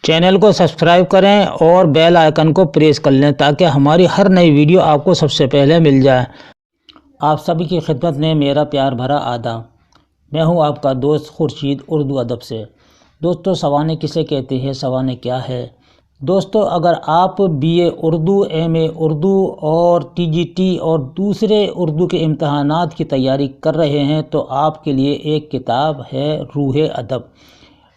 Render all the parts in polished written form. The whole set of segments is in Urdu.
چینل کو سبسکرائب کریں اور بیل آئیکن کو پریس کر لیں تاکہ ہماری ہر نئی ویڈیو آپ کو سب سے پہلے مل جائے۔ آپ سبھی کی خدمت میں میرا پیار بھرا آداب۔ میں ہوں آپ کا دوست خورشید اردو ادب سے۔ دوستو، سوانح کسے کہتے ہیں، سوانح کیا ہے؟ دوستو، اگر آپ BA اردو، MA اردو اور TGT اور دوسرے اردو کے امتحانات کی تیاری کر رہے ہیں تو آپ کے لیے ایک کتاب ہے روح ادب۔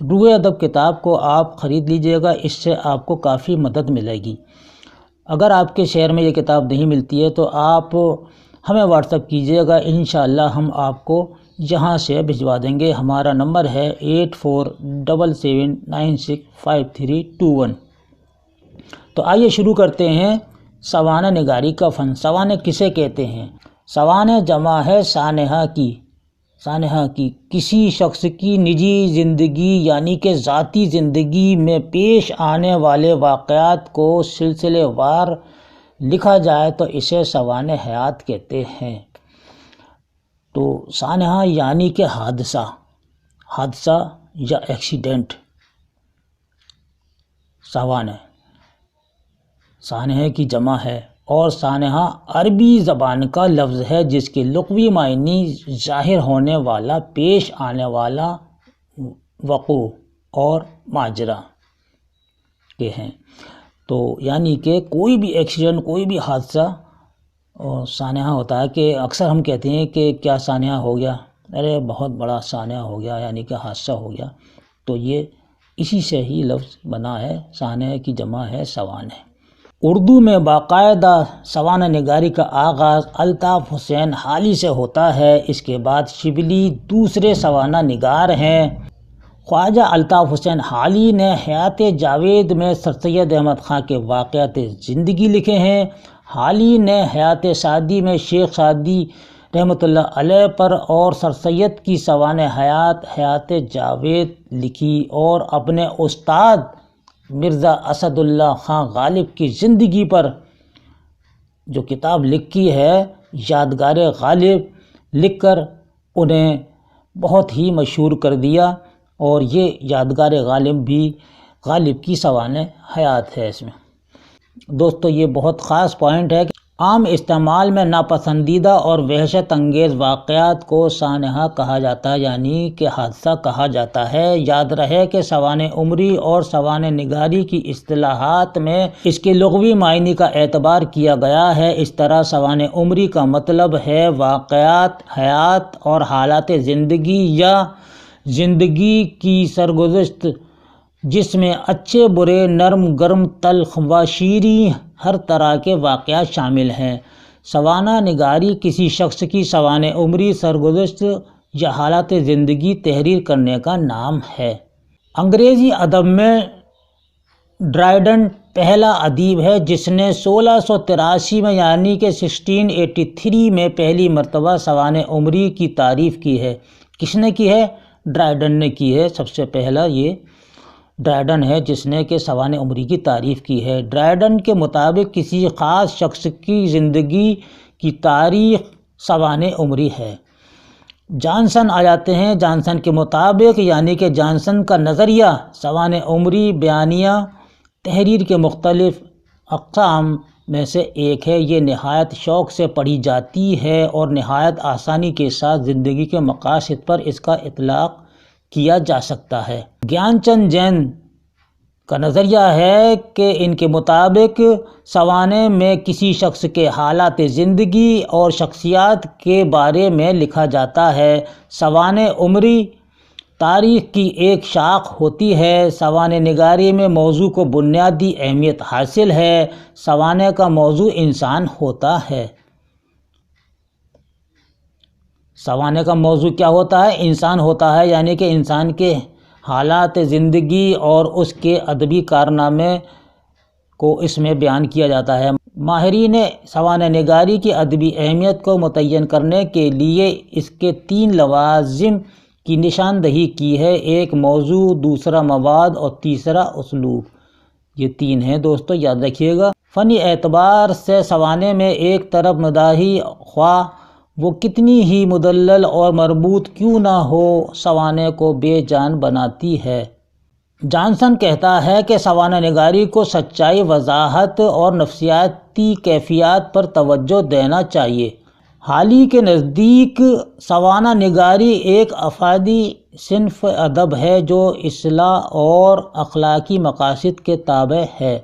روح ادب کتاب کو آپ خرید لیجئے گا، اس سے آپ کو کافی مدد ملے گی۔ اگر آپ کے شہر میں یہ کتاب نہیں ملتی ہے تو آپ ہمیں واٹس ایپ کیجئے گا، انشاءاللہ ہم آپ کو یہاں سے بھجوا دیں گے۔ ہمارا نمبر ہے 8477965321۔ تو آئیے شروع کرتے ہیں۔ سوانح نگاری کا فن۔ سوانح کسے کہتے ہیں؟ سوانح جمع ہے سانحہ کی۔ سانحہ کی کسی شخص کی نجی زندگی یعنی کہ ذاتی زندگی میں پیش آنے والے واقعات کو سلسلے وار لکھا جائے تو اسے سوانح حیات کہتے ہیں۔ تو سانحہ یعنی کہ حادثہ یا ایکسیڈنٹ۔ سانحہ کی جمع ہے اور سانحہ عربی زبان کا لفظ ہے جس کے لغوی معنی ظاہر ہونے والا، پیش آنے والا وقوع اور ماجرا کے ہیں۔ تو یعنی کہ کوئی بھی ایکسیڈنٹ، کوئی بھی حادثہ سانحہ ہوتا ہے۔ کہ اکثر ہم کہتے ہیں کہ کیا سانحہ ہو گیا، ارے بہت بڑا سانحہ ہو گیا، یعنی کہ حادثہ ہو گیا۔ تو یہ اسی سے ہی لفظ بنا ہے۔ سانحہ کی جمع ہے سوانح۔ اردو میں باقاعدہ سوانح نگاری کا آغاز الطاف حسین حالی سے ہوتا ہے۔ اس کے بعد شبلی دوسرے سوانح نگار ہیں۔ خواجہ الطاف حسین حالی نے حیات جاوید میں سر سید احمد خاں کے واقعات زندگی لکھے ہیں۔ حالی نے حیات سعدی میں شیخ سعدی رحمۃ اللہ علیہ پر اور سر سید کی سوانح حیات جاوید لکھی اور اپنے استاد مرزا اسد اللہ خاں غالب کی زندگی پر جو کتاب لکھی ہے یادگار غالب، لکھ کر انہیں بہت ہی مشہور کر دیا۔ اور یہ یادگار غالب کی سوانح حیات ہے۔ اس میں دوستو یہ بہت خاص پوائنٹ ہے کہ عام استعمال میں ناپسندیدہ اور وحشت انگیز واقعات کو سانحہ کہا جاتا ہے، یعنی کہ حادثہ کہا جاتا ہے۔ یاد رہے کہ سوانح عمری اور سوانح نگاری کی اصطلاحات میں اس کے لغوی معنی کا اعتبار کیا گیا ہے۔ اس طرح سوانح عمری کا مطلب ہے واقعات، حیات اور حالات زندگی یا زندگی کی سرگزشت جس میں اچھے برے، نرم گرم، تلخ و شیریں ہر طرح کے واقعات شامل ہیں۔ سوانح نگاری کسی شخص کی سوانح عمری، سرگزشت یا حالات زندگی تحریر کرنے کا نام ہے۔ انگریزی ادب میں ڈرائیڈن پہلا ادیب ہے جس نے 1683 میں یعنی کہ 1683 میں پہلی مرتبہ سوانح عمری کی تعریف کی ہے۔ کس نے کی ہے؟ ڈرائیڈن نے کی ہے۔ سب سے پہلا یہ ڈرائیڈن ہے جس نے کہ سوانح عمری کی تعریف کی ہے۔ ڈرائیڈن کے مطابق کسی خاص شخص کی زندگی کی تاریخ سوانح عمری ہے۔ جانسن آ جاتے ہیں۔ جانسن کے مطابق یعنی کہ جانسن کا نظریہ سوانح عمری بیانیہ تحریر کے مختلف اقسام میں سے ایک ہے۔ یہ نہایت شوق سے پڑھی جاتی ہے اور نہایت آسانی کے ساتھ زندگی کے مقاصد پر اس کا اطلاق کیا جا سکتا ہے۔ گیان چند جین کا نظریہ ہے کہ ان کے مطابق سوانح میں کسی شخص کے حالات زندگی اور شخصیات کے بارے میں لکھا جاتا ہے۔ سوانح عمری تاریخ کی ایک شاخ ہوتی ہے۔ سوانح نگاری میں موضوع کو بنیادی اہمیت حاصل ہے۔ سوانح کا موضوع انسان ہوتا ہے۔ سوانح کا موضوع کیا ہوتا ہے؟ انسان ہوتا ہے، یعنی کہ انسان کے حالات زندگی اور اس کے ادبی کارنامے کو اس میں بیان کیا جاتا ہے۔ ماہرین سوانح نگاری کی ادبی اہمیت کو متعین کرنے کے لیے اس کے 3 لوازم کی نشاندہی کی ہے۔ ایک موضوع، دوسرا مواد اور تیسرا اسلوب۔ یہ 3 ہیں دوستو، یاد رکھیے گا۔ فنی اعتبار سے سوانح میں ایک طرف مداحی خواہ وہ کتنی ہی مدلل اور مربوط کیوں نہ ہو سوانح کو بے جان بناتی ہے۔ جانسن کہتا ہے کہ سوانح نگاری کو سچائی، وضاحت اور نفسیاتی کیفیات پر توجہ دینا چاہیے۔ حالی کے نزدیک سوانح نگاری ایک افادی صنف ادب ہے جو اصلاح اور اخلاقی مقاصد کے تابع ہے۔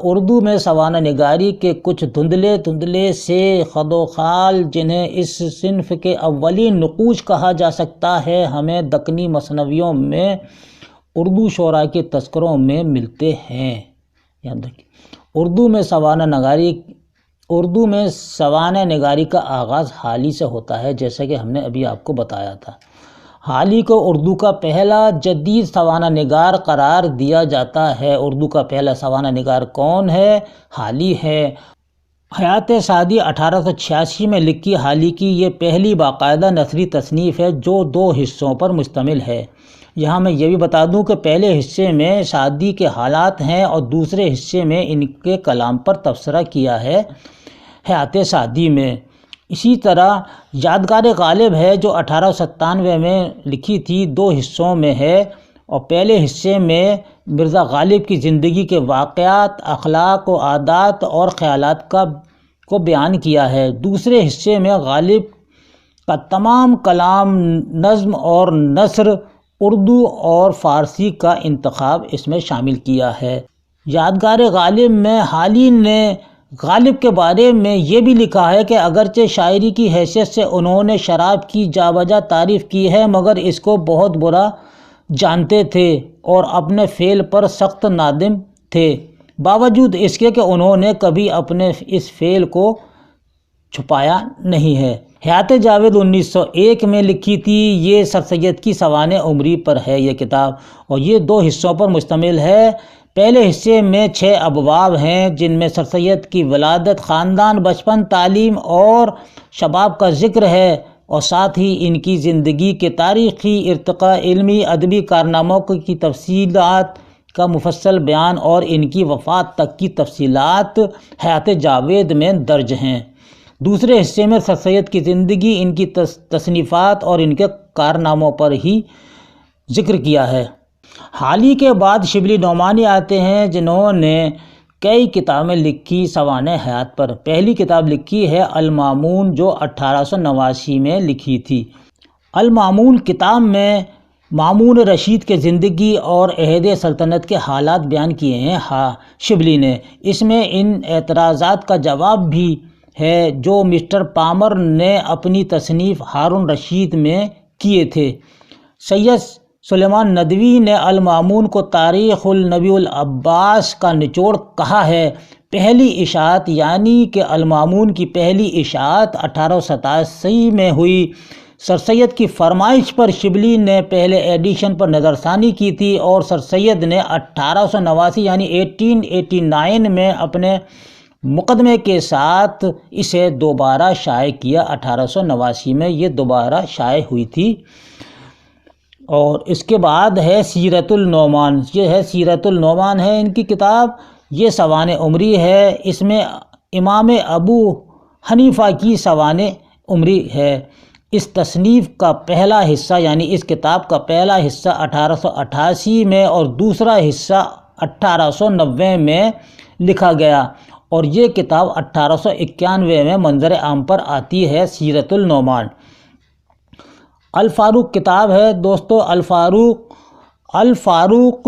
اردو میں سوانح نگاری کے کچھ دھندلے سے خد و خال، جنہیں اس صنف کے اولین نقوش کہا جا سکتا ہے، ہمیں دکنی مثنویوں میں اردو شعراء کے تذکروں میں ملتے ہیں۔ اردو میں سوانح نگاری کا آغاز حالی سے ہوتا ہے، جیسا کہ ہم نے ابھی آپ کو بتایا تھا۔ حالی کو اردو کا پہلا جدید سوانح نگار قرار دیا جاتا ہے۔ اردو کا پہلا سوانح نگار کون ہے؟ حالی ہے۔ حیات سعدی 1886 میں لکھی حالی کی یہ پہلی باقاعدہ نثری تصنیف ہے جو 2 حصوں پر مشتمل ہے۔ یہاں میں یہ بھی بتا دوں کہ پہلے حصے میں سعدی کے حالات ہیں اور دوسرے حصے میں ان کے کلام پر تبصرہ کیا ہے حیات سعدی میں۔ اسی طرح یادگار غالب ہے جو 1897 میں لکھی تھی، 2 حصوں میں ہے، اور پہلے حصے میں مرزا غالب کی زندگی کے واقعات، اخلاق و عادات اور خیالات کو بیان کیا ہے۔ دوسرے حصے میں غالب کا تمام کلام، نظم اور نثر، اردو اور فارسی کا انتخاب اس میں شامل کیا ہے۔ یادگار غالب میں حالی نے غالب کے بارے میں یہ بھی لکھا ہے کہ اگرچہ شاعری کی حیثیت سے انہوں نے شراب کی جا بجا تعریف کی ہے، مگر اس کو بہت برا جانتے تھے اور اپنے فعل پر سخت نادم تھے، باوجود اس کے کہ انہوں نے کبھی اپنے اس فعل کو چھپایا نہیں ہے۔ حیات جاوید 1901 میں لکھی تھی۔ یہ سر سید کی سوانح عمری پر ہے یہ کتاب، اور یہ 2 حصوں پر مشتمل ہے۔ پہلے حصے میں 6 ابواب ہیں، جن میں سر سید کی ولادت، خاندان، بچپن، تعلیم اور شباب کا ذکر ہے، اور ساتھ ہی ان کی زندگی کے تاریخی ارتقاء، علمی ادبی کارناموں کی تفصیلات کا مفصل بیان اور ان کی وفات تک کی تفصیلات حیات جاوید میں درج ہیں۔ دوسرے حصے میں سر سید کی زندگی، ان کی تصنیفات اور ان کے کارناموں پر ہی ذکر کیا ہے۔ حالی کے بعد شبلی نعمانی آتے ہیں، جنہوں نے کئی کتابیں لکھی سوانح حیات پر۔ پہلی کتاب لکھی ہے المامون، جو 1889 میں لکھی تھی۔ المامون کتاب میں مامون رشید کے زندگی اور عہد سلطنت کے حالات بیان کیے ہیں شبلی نے۔ اس میں ان اعتراضات کا جواب بھی ہے جو مسٹر پامر نے اپنی تصنیف ہارون رشید میں کیے تھے۔ سید سلیمان ندوی نے المامون کو تاریخ النبی العباس کا نچوڑ کہا ہے۔ پہلی اشاعت یعنی کہ المامون کی پہلی اشاعت 1887 میں ہوئی۔ سر سید کی فرمائش پر شبلی نے پہلے ایڈیشن پر نظر ثانی کی تھی، اور سر سید نے 1889 یعنی 1889 میں اپنے مقدمے کے ساتھ اسے دوبارہ شائع کیا۔ 1889 میں یہ دوبارہ شائع ہوئی تھی۔ اور اس کے بعد ہے سیرت النعمان۔ یہ ہے سیرت النعمان ہے ان کی کتاب۔ یہ سوانح عمری ہے۔ اس میں امام ابو حنیفہ کی سوانح عمری ہے۔ اس تصنیف کا پہلا حصہ یعنی اس کتاب کا پہلا حصہ 1888 میں اور دوسرا حصہ 1890 میں لکھا گیا، اور یہ کتاب 1891 میں منظر عام پر آتی ہے، سیرت النعمان۔ الفاروق کتاب ہے دوستو۔ الفاروق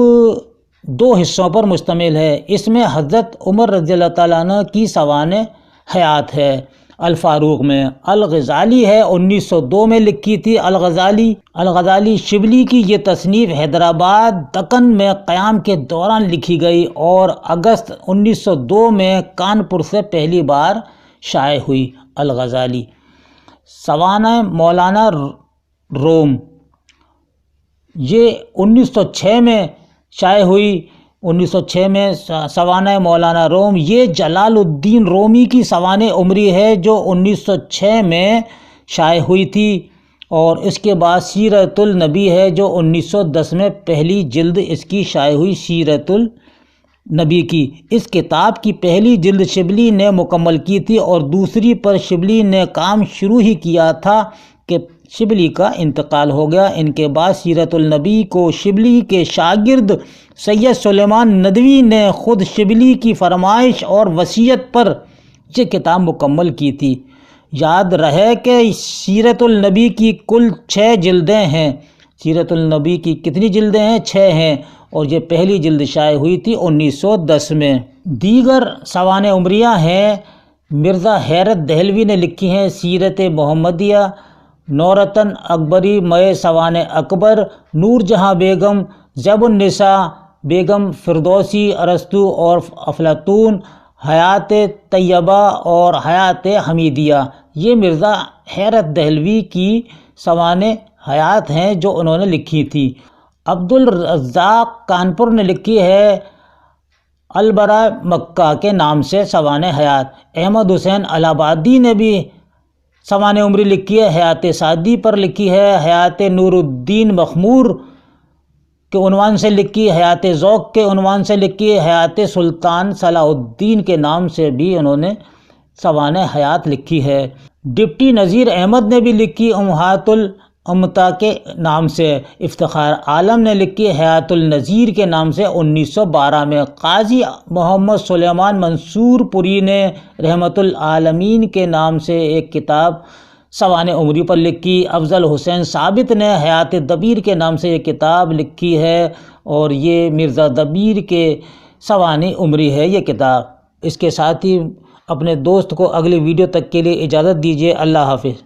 2 حصوں پر مشتمل ہے۔ اس میں حضرت عمر رضی اللہ تعالیٰ عنہ کی سوانح حیات ہے الفاروق میں۔ الغزالی ہے، 1902 میں لکھی تھی الغزالی شبلی کی یہ تصنیف حیدرآباد دکن میں قیام کے دوران لکھی گئی اور اگست 1902 میں کانپور سے پہلی بار شائع ہوئی۔ الغزالی سوانح مولانا روم، یہ 1906 میں شائع ہوئی۔ 1906 میں سوانح مولانا روم، یہ جلال الدین رومی کی سوانح عمری ہے جو 1906 میں شائع ہوئی تھی، اور اس کے بعد سیرت النبی ہے جو 1910 میں پہلی جلد اس کی شائع ہوئی، سیرت النبی کی۔ اس کتاب کی پہلی جلد شبلی نے مکمل کی تھی اور دوسری پر شبلی نے کام شروع ہی کیا تھا کہ شبلی کا انتقال ہو گیا۔ ان کے بعد سیرت النبی کو شبلی کے شاگرد سید سلیمان ندوی نے خود شبلی کی فرمائش اور وصیت پر یہ کتاب مکمل کی تھی۔ یاد رہے کہ سیرت النبی کی کل 6 جلدیں ہیں۔ سیرت النبی کی کتنی جلدیں ہیں؟ 6 ہیں، اور یہ پہلی جلد شائع ہوئی تھی 1910 میں۔ دیگر سوانح عمریہ ہیں مرزا حیرت دہلوی نے لکھی ہیں سیرت محمدیہ، نورتن اکبری مئے سوانح اکبر، نور جہاں بیگم، زیب النساء بیگم، فردوسی، ارسطو اور افلاطون، حیات طیبہ اور حیات حمیدیہ۔ یہ مرزا حیرت دہلوی کی سوانح حیات ہیں جو انہوں نے لکھی تھی۔ عبدالرزاق کانپور نے لکھی ہے البراء مکہ کے نام سے سوانح حیات۔ احمد حسین الہ آبادی نے بھی سوانح عمری لکھی ہے، حیات سعدی پر لکھی ہے، حیات نور الدین مخمور کے عنوان سے لکھی، حیات ذوق کے عنوان سے لکھی، حیات سلطان صلاح الدین کے نام سے بھی انہوں نے سوانح حیات لکھی ہے۔ ڈپٹی نذیر احمد نے بھی لکھی امہات الامتا کے نام سے۔ افتخار عالم نے لکھی حیات النذیر کے نام سے 1912 میں۔ قاضی محمد سلیمان منصور پوری نے رحمت العالمین کے نام سے ایک کتاب سوانح عمری پر لکھی۔ افضل حسین ثابت نے حیات دبیر کے نام سے ایک کتاب لکھی ہے، اور یہ مرزا دبیر کے سوانح عمری ہے یہ کتاب۔ اس کے ساتھ ہی اپنے دوست کو اگلی ویڈیو تک کے لیے اجازت دیجیے۔ اللہ حافظ۔